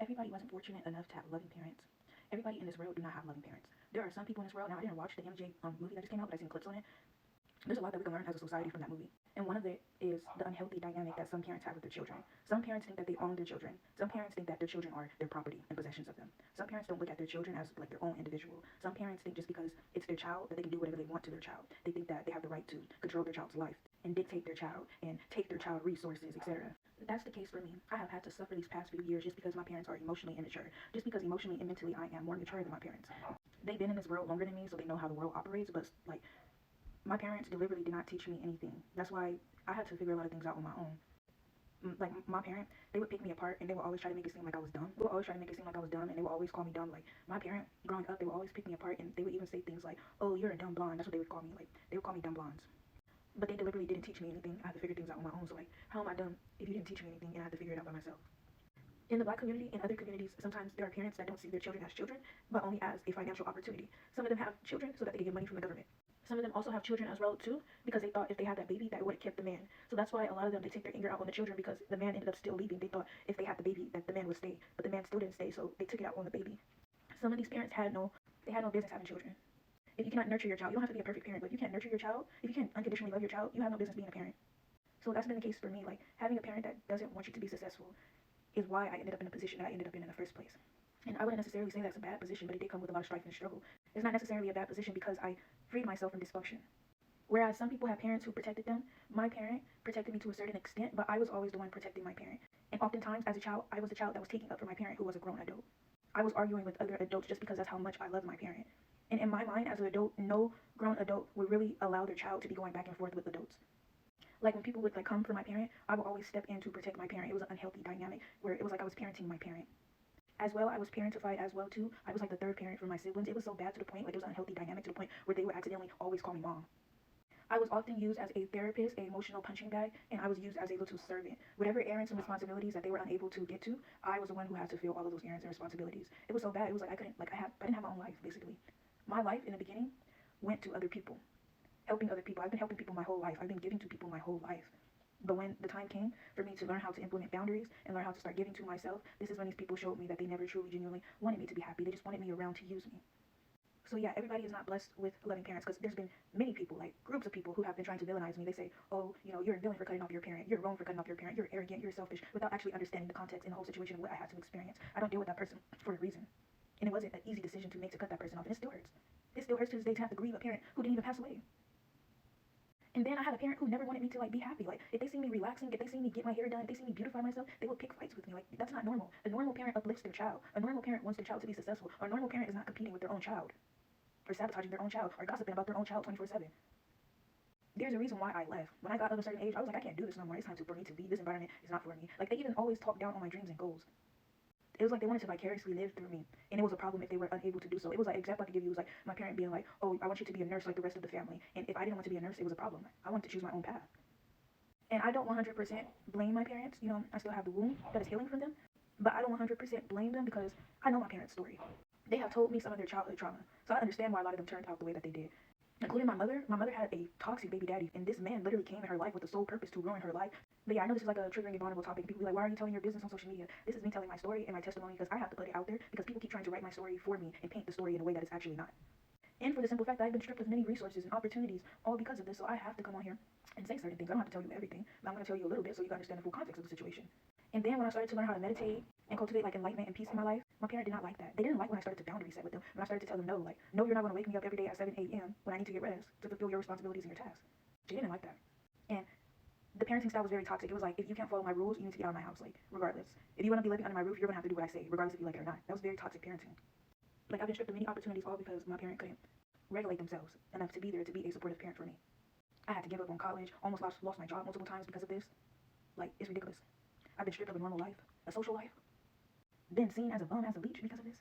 Everybody wasn't fortunate enough to have loving parents. Everybody in this world do not have loving parents. There are some people in this world. Now, I didn't watch the MJ movie that just came out, but I seen clips on it. There's a lot that we can learn as a society from that movie. And one of it is the unhealthy dynamic that some parents have with their children. Some parents think that they own their children. Some parents think that their children are their property and possessions of them. Some parents don't look at their children as like their own individual. Some parents think just because it's their child that they can do whatever they want to their child. They think that they have the right to control their child's life and dictate their child and take their child resources, etc. That's the case for me. I have had to suffer these past few years just because my parents are emotionally immature. Just because emotionally and mentally I am more mature than my parents. They've been in this world longer than me, so they know how the world operates, but like my parents deliberately did not teach me anything. That's why I had to figure a lot of things out on my own. Like my parent, they would pick me apart and they would always try to make it seem like I was dumb. They would always try to make it seem like I was dumb and they would always call me dumb. Like my parent, growing up, they would always pick me apart and they would even say things like, "Oh, you're a dumb blonde." That's what they would call me. Like they would call me dumb blondes. But they deliberately didn't teach me anything. I had to figure things out on my own. So like, how am I dumb if you didn't teach me anything and I had to figure it out by myself? In the Black community and other communities, sometimes there are parents that don't see their children as children, but only as a financial opportunity. Some of them have children so that they can get money from the government. Some of them also have children as well too, because they thought if they had that baby, that would have kept the man. So that's why a lot of them, they take their anger out on the children because the man ended up still leaving. They thought if they had the baby, that the man would stay, but the man still didn't stay, so they took it out on the baby. Some of these parents had no business having children. If you cannot nurture your child, you don't have to be a perfect parent, but if you can't nurture your child, if you can't unconditionally love your child, you have no business being a parent. So that's been the case for me. Like having a parent that doesn't want you to be successful is why I ended up in the position that I ended up in the first place. And I wouldn't necessarily say that's a bad position, but it did come with a lot of strife and struggle. It's not necessarily a bad position because I freed myself from dysfunction. Whereas some people have parents who protected them, my parent protected me to a certain extent, but I was always the one protecting my parent. And oftentimes, as a child, I was the child that was taking up for my parent who was a grown adult. I was arguing with other adults just because that's how much I loved my parent. And in my mind, as an adult, no grown adult would really allow their child to be going back and forth with adults. Like when people would like come for my parent, I would always step in to protect my parent. It was an unhealthy dynamic where it was like I was parenting my parent. As well, I was parentified as well too. I was like the third parent for my siblings. It was so bad to the point, like it was an unhealthy dynamic to the point where they would accidentally always call me mom. I was often used as a therapist, an emotional punching bag, and I was used as a little servant. Whatever errands and responsibilities that they were unable to get to, I was the one who had to fill all of those errands and responsibilities. It was so bad. It was like I didn't have my own life basically. My life in the beginning went to other people, helping other people. I've been helping people my whole life. I've been giving to people my whole life. But when the time came for me to learn how to implement boundaries and learn how to start giving to myself, this is when these people showed me that they never truly, genuinely wanted me to be happy. They just wanted me around to use me. So yeah, everybody is not blessed with loving parents because there's been many people, like groups of people who have been trying to villainize me. They say, oh, you know, you're a villain for cutting off your parent. You're wrong for cutting off your parent. You're arrogant. You're selfish, without actually understanding the context and the whole situation of what I had to experience. I don't deal with that person for a reason. And it wasn't an easy decision to make to cut that person off. And it still hurts. It still hurts to this day to have to grieve a parent who didn't even pass away. And then I had a parent who never wanted me to like be happy. Like if they see me relaxing, if they see me get my hair done, if they see me beautify myself, they would pick fights with me. Like that's not normal. A normal parent uplifts their child. A normal parent wants their child to be successful. A normal parent is not competing with their own child, or sabotaging their own child, or gossiping about their own child 24/7. There's a reason why I left. When I got of a certain age, I was like, I can't do this no more. It's time for me to leave. This environment is not for me. Like they even always talked down on my dreams and goals. It was like they wanted to vicariously live through me, and it was a problem if they were unable to do so. It was like, example I could give you was like my parent being like, oh, I want you to be a nurse like the rest of the family, and if I didn't want to be a nurse, it was a problem. I wanted to choose my own path. And I don't 100% blame my parents. You know, I still have the wound that is healing from them, but I don't 100% blame them because I know my parents' story. They have told me some of their childhood trauma, so I understand why a lot of them turned out the way that they did. Including my mother. My mother had a toxic baby daddy, and this man literally came in her life with the sole purpose to ruin her life. But yeah, I know this is like a triggering and vulnerable topic. People be like, why are you telling your business on social media? This is me telling my story and my testimony because I have to put it out there because people keep trying to write my story for me and paint the story in a way that it's actually not. And for the simple fact that I've been stripped of many resources and opportunities all because of this, so I have to come on here and say certain things. I don't have to tell you everything, but I'm going to tell you a little bit so you can understand the full context of the situation. And then when I started to learn how to meditate and cultivate like enlightenment and peace in my life, my parent did not like that. They didn't like when I started to boundary set with them. When I started to tell them no, like, no, you're not going to wake me up every day at 7 a.m. when I need to get rest to fulfill your responsibilities and your tasks. They didn't like that. And the parenting style was very toxic. It was like, if you can't follow my rules, you need to get out of my house, like, regardless. If you want to be living under my roof, you're going to have to do what I say, regardless if you like it or not. That was very toxic parenting. Like, I've been stripped of many opportunities all because my parent couldn't regulate themselves enough to be there to be a supportive parent for me. I had to give up on college, almost lost my job multiple times because of this. Like, it's ridiculous. I've been stripped of a normal life, a social life, been seen as a bum, as a leech because of this.